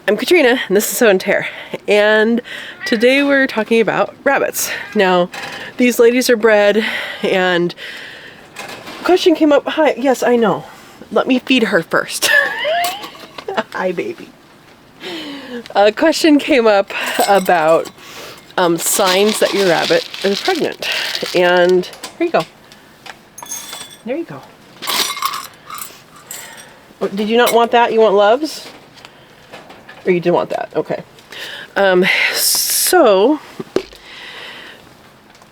I'm Katrina, and this is Tare, and today we're talking about rabbits. Now, these ladies are bred, and a question came up. Hi, yes, I know. Let me feed her first. Hi, baby. A question came up about signs that your rabbit is pregnant, and here you go. There you go. Oh, did you not want that? You want loves? Or you didn't want that? Okay. So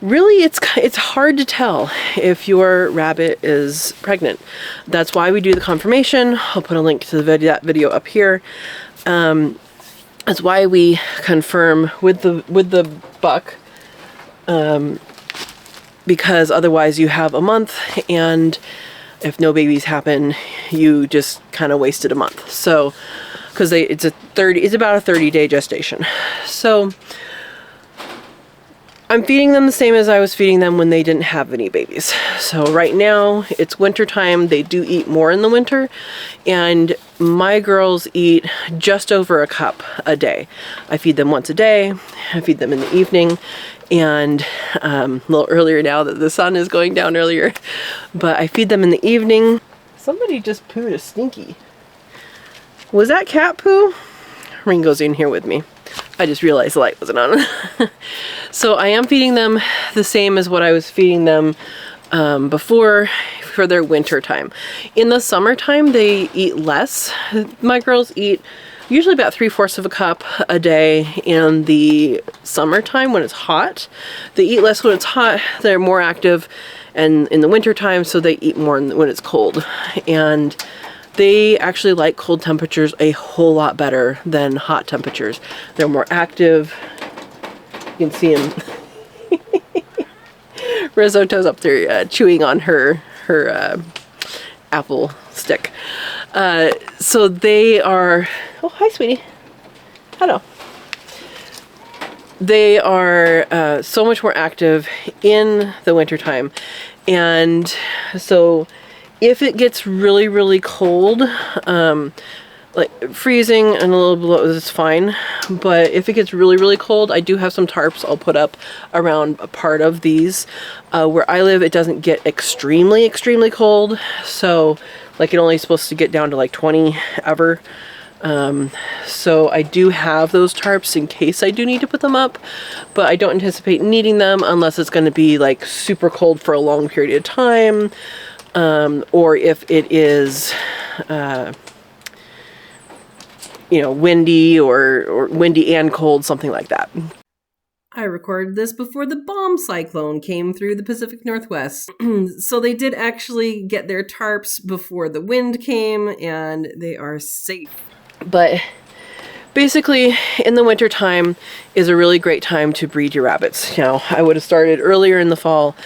really it's hard to tell if your rabbit is pregnant. That's why we do the confirmation. I'll put a link to that video up here. That's why we confirm with the buck, because otherwise you have a month, and if no babies happen, you just kind of wasted a month. So because it's about a 30-day gestation. So I'm feeding them the same as I was feeding them when they didn't have any babies. So right now it's winter time. They do eat more in the winter, and my girls eat just over a cup a day. I feed them once a day. I feed them in the evening, and a little earlier now that the sun is going down earlier, but I feed them in the evening. Somebody just pooed a stinky. Was that cat poo? Ringo's in here with me. I just realized the light wasn't on. So I am feeding them the same as what I was feeding them before for their winter time. In the summertime, they eat less. My girls eat usually about 3/4 of a cup a day. In the summertime, when it's hot, they eat less. When it's hot, they're more active, and in the winter time, so they eat more when it's cold. And they actually like cold temperatures a whole lot better than hot temperatures. They're more active. You can see him. Risotto's up there chewing on her apple stick. So they are, oh, hi, sweetie. Hello. They are so much more active in the wintertime. And so if it gets really, really cold, like freezing and a little below is fine. But if it gets really, really cold, I do have some tarps I'll put up around a part of these. Where I live, it doesn't get extremely, extremely cold. So like it only is supposed to get down to like 20 ever. So I do have those tarps in case I do need to put them up, but I don't anticipate needing them unless it's going to be like super cold for a long period of time. Or if it is, windy or windy and cold, something like that. I recorded this before the bomb cyclone came through the Pacific Northwest. So they did actually get their tarps before the wind came, and they are safe. But basically, in the winter time is a really great time to breed your rabbits. Now, I would have started earlier in the fall.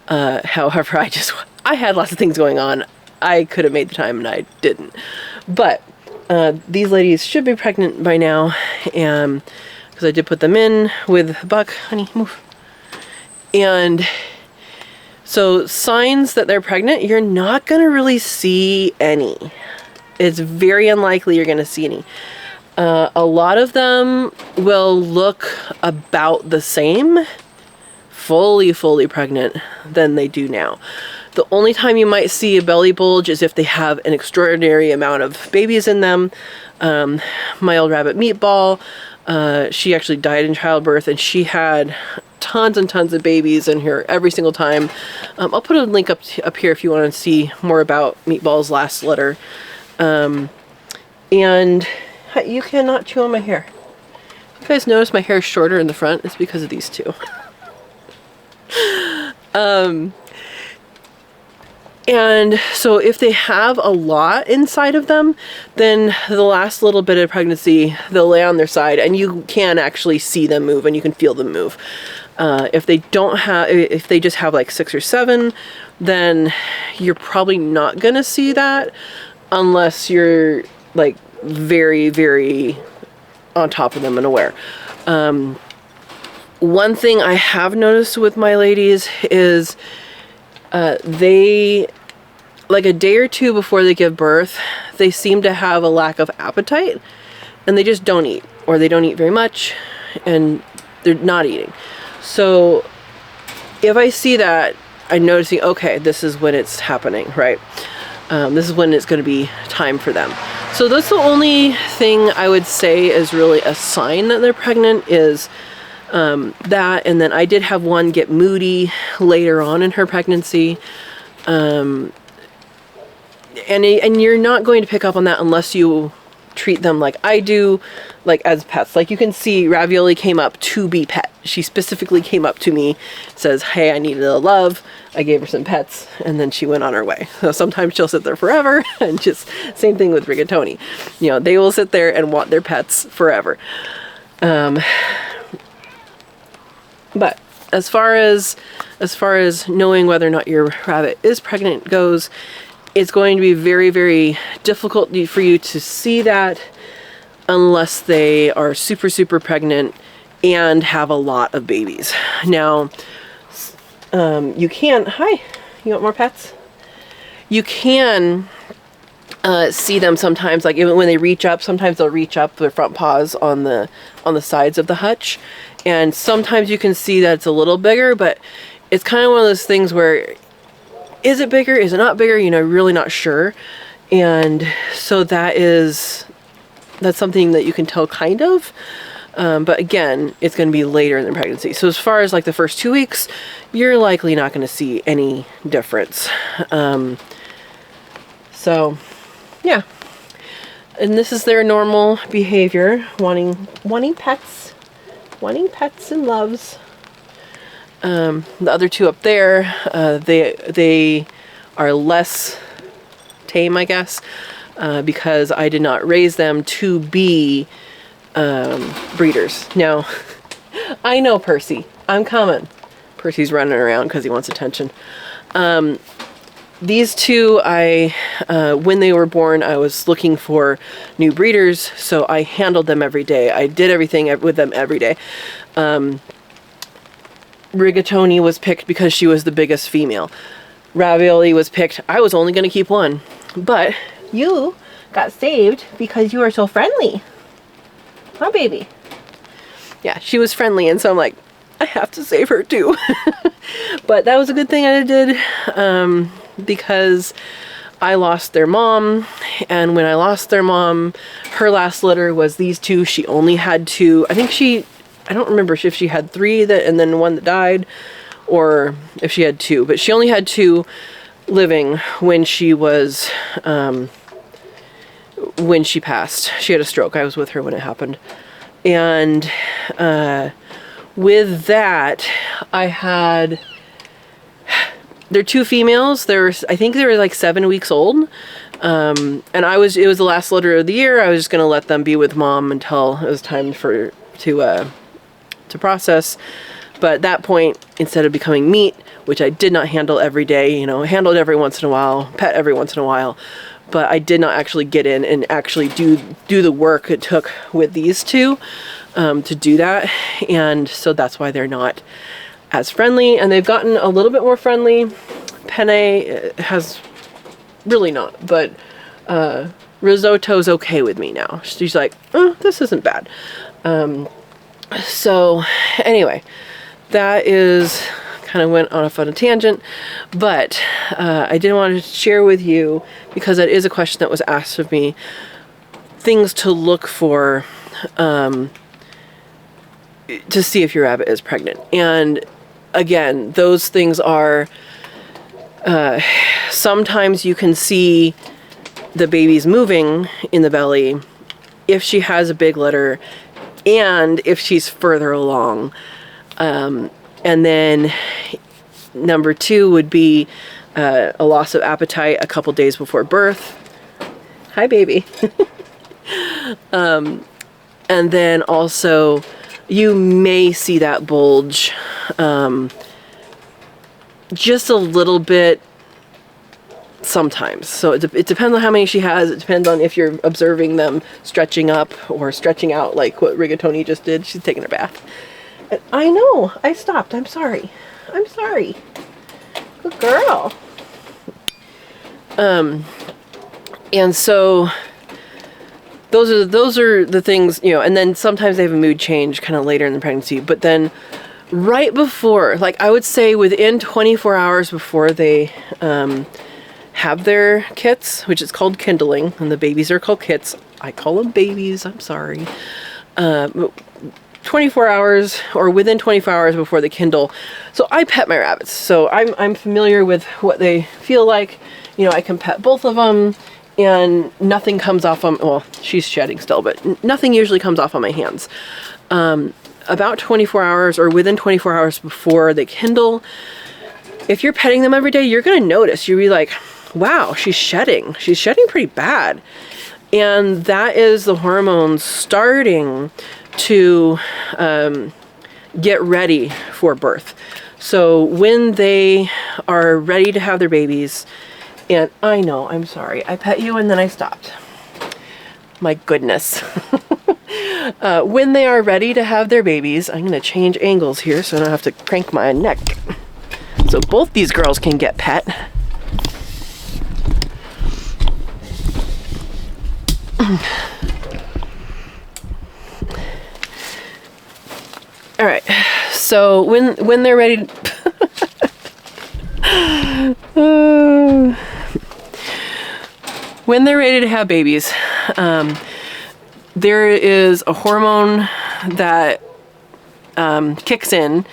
However, I had lots of things going on. I could have made the time and I didn't. But these ladies should be pregnant by now, and because I did put them in with Buck. Honey, move. And so signs that they're pregnant, you're not going to really see any. It's very unlikely you're going to see any. A lot of them will look about the same, fully pregnant, than they do now. The only time you might see a belly bulge is if they have an extraordinary amount of babies in them. My old rabbit Meatball, she actually died in childbirth, and she had tons and tons of babies in here every single time. I'll put a link up here if you want to see more about Meatball's last litter. And you cannot chew on my hair. You guys notice my hair is shorter in the front? It's because of these two. And so if they have a lot inside of them, then the last little bit of pregnancy, they'll lay on their side and you can actually see them move and you can feel them move. If they just have like 6 or 7, then you're probably not gonna see that unless you're like very, very on top of them and aware. One thing I have noticed with my ladies is they, like a day or two before they give birth, they seem to have a lack of appetite. and they just don't eat, or they don't eat very much, and they're not eating. So if I see that, I'm noticing, okay, this is when it's happening, right? This is when it's going to be time for them. So that's the only thing I would say is really a sign that they're pregnant, is that. And then I did have one get moody later on in her pregnancy. And you're not going to pick up on that unless you treat them like I do, like as pets. Like you can see Ravioli came up to be pet. She specifically came up to me, says, hey, I needed a love. I gave her some pets, and then she went on her way. So sometimes she'll sit there forever, and just same thing with Rigatoni. You know, they will sit there and want their pets forever. But as far as knowing whether or not your rabbit is pregnant goes, it's going to be very, very difficult for you to see that unless they are super, super pregnant and have a lot of babies. Now, you can, hi, you want more pets? You can see them sometimes, like even when they reach up, sometimes they'll reach up their front paws on the sides of the hutch. And sometimes you can see that it's a little bigger, but it's kind of one of those things where, is it bigger? Is it not bigger? You know, really not sure. And so that's something that you can tell kind of. But again, it's going to be later in the pregnancy. So as far as like the first 2 weeks, you're likely not going to see any difference. So yeah. And this is their normal behavior, wanting pets and loves. The other two up there, they are less tame, I guess, because I did not raise them to be breeders. Now, I know Percy. I'm coming. Percy's running around because he wants attention. These two, when they were born, I was looking for new breeders, so I handled them every day. I did everything with them every day. Rigatoni was picked because she was the biggest female. Ravioli was picked. I was only going to keep one. But you got saved because you are so friendly. Huh, baby? Yeah, she was friendly, and so I'm like, I have to save her too. But that was a good thing I did, because I lost their mom. And when I lost their mom, her last litter was these two. She only had two. I don't remember if she had three and then one that died, or if she had two, but she only had two living when she was, when she passed. She had a stroke. I was with her when it happened. And, with that, I had, they're two females. I think they were like 7 weeks old. And it was the last litter of the year. I was just going to let them be with mom until it was time to process. But at that point, instead of becoming meat, which I did not handle every day, you know, handled every once in a while, pet every once in a while, but I did not actually get in and actually do the work it took with these two to do that. And so that's why they're not as friendly, and they've gotten a little bit more friendly. Penne has really not, but Risotto's okay with me now. She's like, oh, this isn't bad. So anyway, that is kind of went on a fun tangent, but I did want to share with you, because that is a question that was asked of me, things to look for to see if your rabbit is pregnant. And again, those things are, sometimes you can see the baby's moving in the belly if she has a big litter and if she's further along. And then number 2 would be a loss of appetite a couple days before birth. Hi, baby. And then also you may see that bulge just a little bit sometimes. So it depends on how many she has. It depends on if you're observing them stretching up or stretching out, like what Rigatoni just did. She's taking her bath. And I know, I stopped. I'm sorry. I'm sorry. Good girl. And so those are the things, you know, and then sometimes they have a mood change kind of later in the pregnancy, but then right before, like I would say within 24 hours before they have their kits, which is called kindling, and the babies are called kits. I call them babies, I'm sorry. 24 hours or within 24 hours before they kindle. So I pet my rabbits. So I'm familiar with what they feel like. You know, I can pet both of them and nothing comes off them. Well, she's shedding still, but nothing usually comes off on my hands. About 24 hours or within 24 hours before they kindle, if you're petting them every day, you're going to notice. You'll be like, wow, she's shedding. She's shedding pretty bad. And that is the hormones starting to get ready for birth. So when they are ready to have their babies, and I know, I'm sorry, I pet you and then I stopped. My goodness. When they are ready to have their babies, I'm going to change angles here so I don't have to crank my neck. So both these girls can get pet. All right, so when they're ready when they're ready to have babies, there is a hormone that kicks in.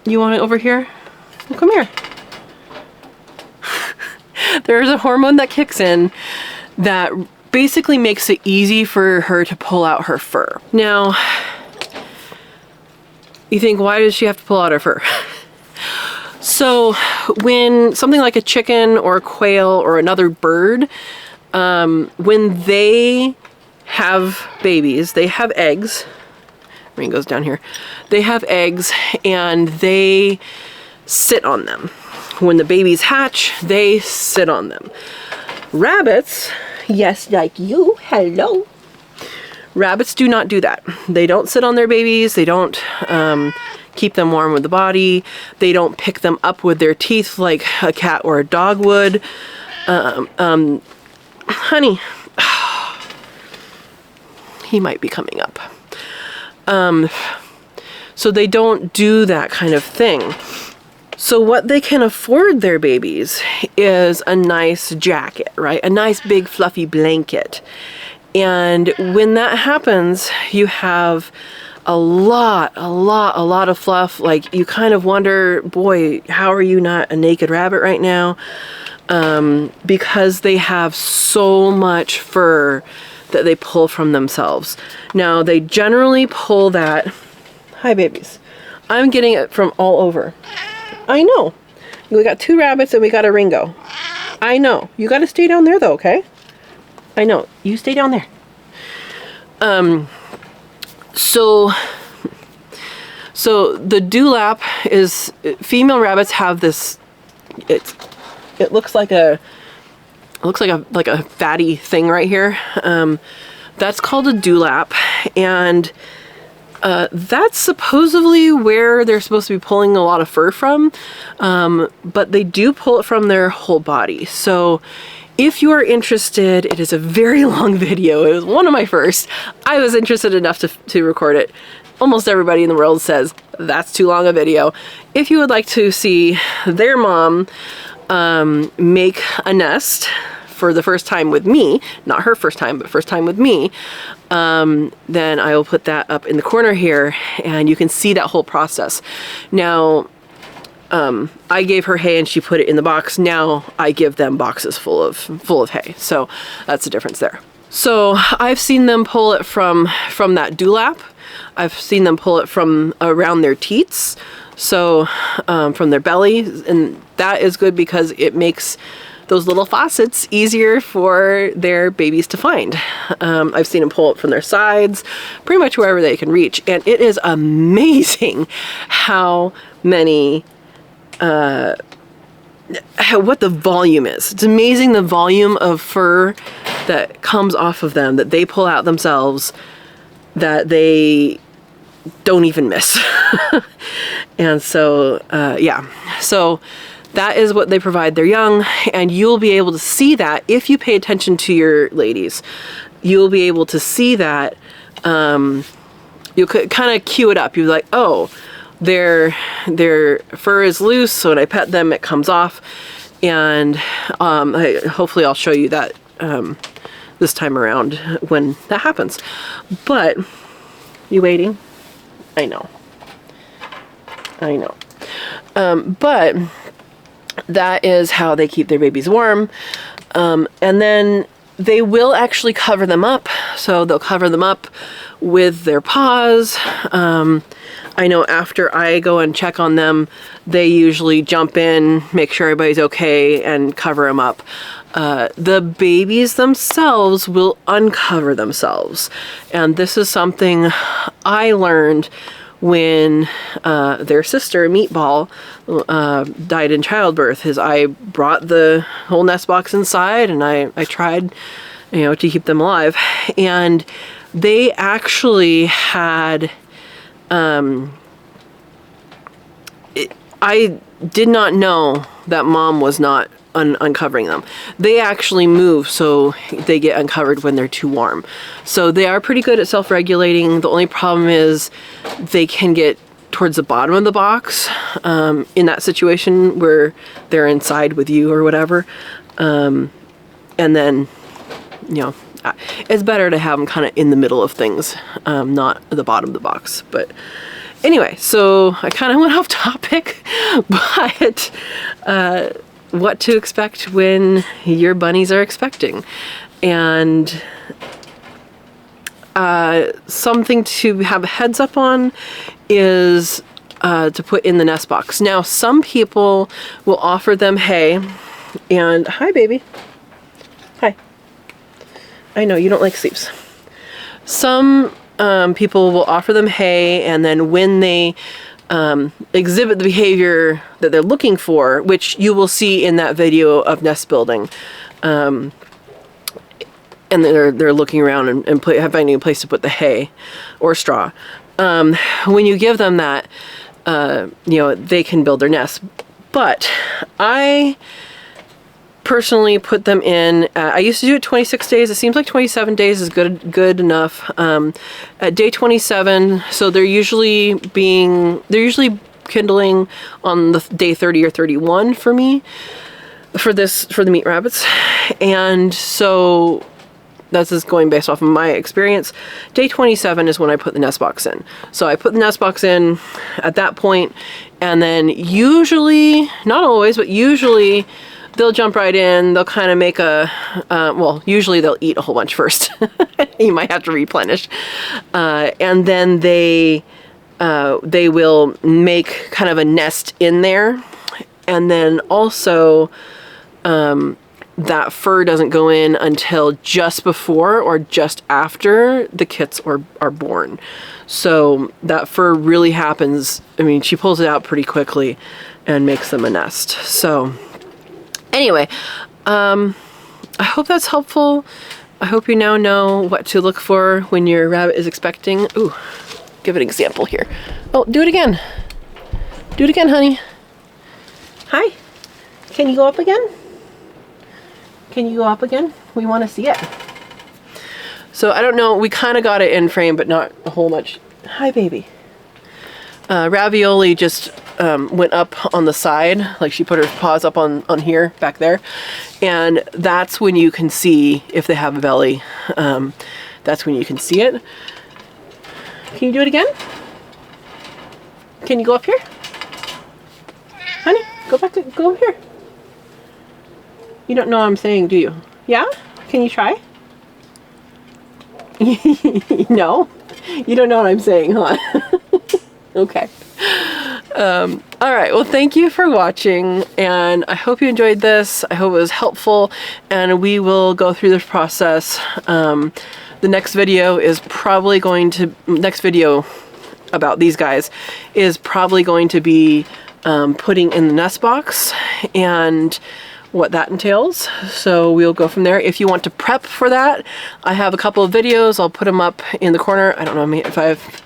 You want it over here? Well, come here. There's a hormone that kicks in that basically makes it easy for her to pull out her fur. Now, you think, why does she have to pull out her fur? So when something like a chicken or a quail or another bird, when they have babies, they have eggs. Rain goes down here. They have eggs and they sit on them. When the babies hatch, they sit on them. Rabbits, yes, like you, hello. Rabbits do not do that. They don't sit on their babies. They don't keep them warm with the body. They don't pick them up with their teeth like a cat or a dog would. Honey, he might be coming up. So they don't do that kind of thing. So what they can afford their babies is a nice jacket, right? A nice big fluffy blanket. And when that happens, you have a lot of fluff. Like, you kind of wonder, boy, how are you not a naked rabbit right now? Because they have so much fur that they pull from themselves. Now, they generally pull that. Hi, babies. I'm getting it from all over. I know. We got 2 rabbits and we got a Ringo. I know. You got to stay down there, though, okay? I know. You stay down there. So the dewlap is, female rabbits have this, it looks like a fatty thing right here. That's called a dewlap, and that's supposedly where they're supposed to be pulling a lot of fur from, but they do pull it from their whole body. So if you are interested, it is a very long video. It was one of my first. I was interested enough to record it. Almost everybody in the world says that's too long a video. If you would like to see their mom make a nest for the first time with me, not her first time, but first time with me, then I will put that up in the corner here and you can see that whole process. Now, I gave her hay and she put it in the box. Now I give them boxes full of hay. So that's the difference there. So I've seen them pull it from that dewlap. I've seen them pull it from around their teats. So from their belly, and that is good because it makes those little faucets easier for their babies to find. I've seen them pull it from their sides, pretty much wherever they can reach. And it is amazing how many what the volume is. It's amazing the volume of fur that comes off of them that they pull out themselves that they don't even miss. And so yeah, so that is what they provide their young, and you'll be able to see that if you pay attention to your ladies. you'll be able to see that. You could kind of cue it up. You're like, oh, their fur is loose, so when I pet them, it comes off. And hopefully I'll show you that this time around when that happens. But, you waiting? I know. But that is how they keep their babies warm. And then they will actually cover them up. So they'll cover them up with their paws. I know after I go and check on them, they usually jump in, make sure everybody's okay, and cover them up. The babies themselves will uncover themselves. And this is something I learned when their sister, Meatball, died in childbirth. I brought the whole nest box inside, and I tried, to keep them alive. And they actually had, I did not know that Mom was not uncovering them. They actually move so they get uncovered when they're too warm. So they are pretty good at self-regulating. The only problem is they can get towards the bottom of the box in that situation where they're inside with you or whatever. And then, it's better to have them kind of in the middle of things, not at the bottom of the box. But anyway, so I kind of went off topic, but what to expect when your bunnies are expecting. And something to have a heads up on is to put in the nest box. Now, some people will offer them hay, and hi baby, hi. I know you don't like sleeps. Some people will offer them hay, and then when they exhibit the behavior that they're looking for, which you will see in that video of nest building, and they're looking around and finding a place to put the hay or straw. When you give them that, they can build their nest. But I personally put them in, I used to do it 26 days. It seems like 27 days is good enough. At day 27, so they're usually kindling on the day 30 or 31 for me, for the meat rabbits. And so that's just going based off of my experience. Day 27 is when I put the nest box in. So I put the nest box in at that point, and then usually, not always, but usually they'll jump right in. They'll kind of make usually they'll eat a whole bunch first. You might have to replenish. And then they will make kind of a nest in there. And then also, that fur doesn't go in until just before or just after the kits are born. So that fur really happens. I mean, she pulls it out pretty quickly and makes them a nest. So anyway, I hope that's helpful. I hope you now know what to look for when your rabbit is expecting. Ooh, give an example here. Oh, do it again. Do it again, honey. Hi. Can you go up again? Can you go up again? We want to see it. So I don't know, we kind of got it in frame, but not a whole much. Hi, baby. Ravioli just went up on the side, like she put her paws up on here, back there. And that's when you can see if they have a belly. That's when you can see it. Can you do it again? Can you go up here? Honey, go over here. You don't know what I'm saying, do you? Yeah? Can you try? No? You don't know what I'm saying, huh? Okay. All right. Well, thank you for watching, and I hope you enjoyed this. I hope it was helpful, and we will go through this process. The next video about these guys is probably going to be putting in the nest box and what that entails. So we'll go from there. If you want to prep for that, I have a couple of videos. I'll put them up in the corner. I don't know if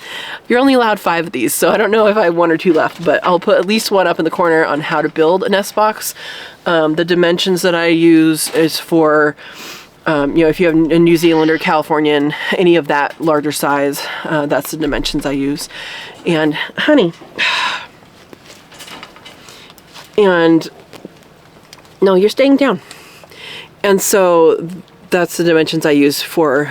you're only allowed 5 of these, so I don't know if I have 1 or 2 left, but I'll put at least 1 up in the corner on how to build a nest box. The dimensions that I use is for if you have a New Zealand or Californian, any of that larger size, that's the dimensions I use. And honey, and no, you're staying down. And so that's the dimensions I use for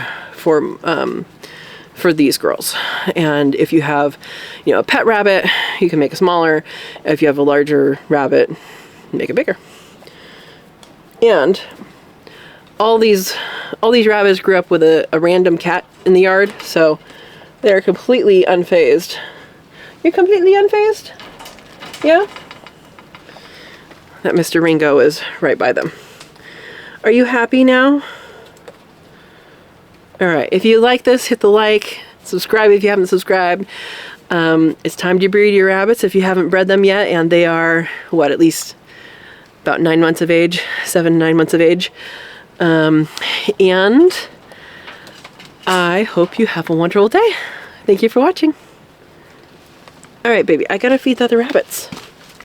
these girls. And if you have, a pet rabbit, you can make it smaller. If you have a larger rabbit, make it bigger. And all these rabbits grew up with a random cat in the yard, so they're completely unfazed. You're completely unfazed? Yeah? That Mr. Ringo is right by them. Are you happy now? Alright, if you like this, hit the like, subscribe if you haven't subscribed. It's time to breed your rabbits if you haven't bred them yet, and they are, at least about 9 months of age, 7 to 9 months of age. And I hope you have a wonderful day. Thank you for watching. Alright, baby, I gotta feed the other rabbits.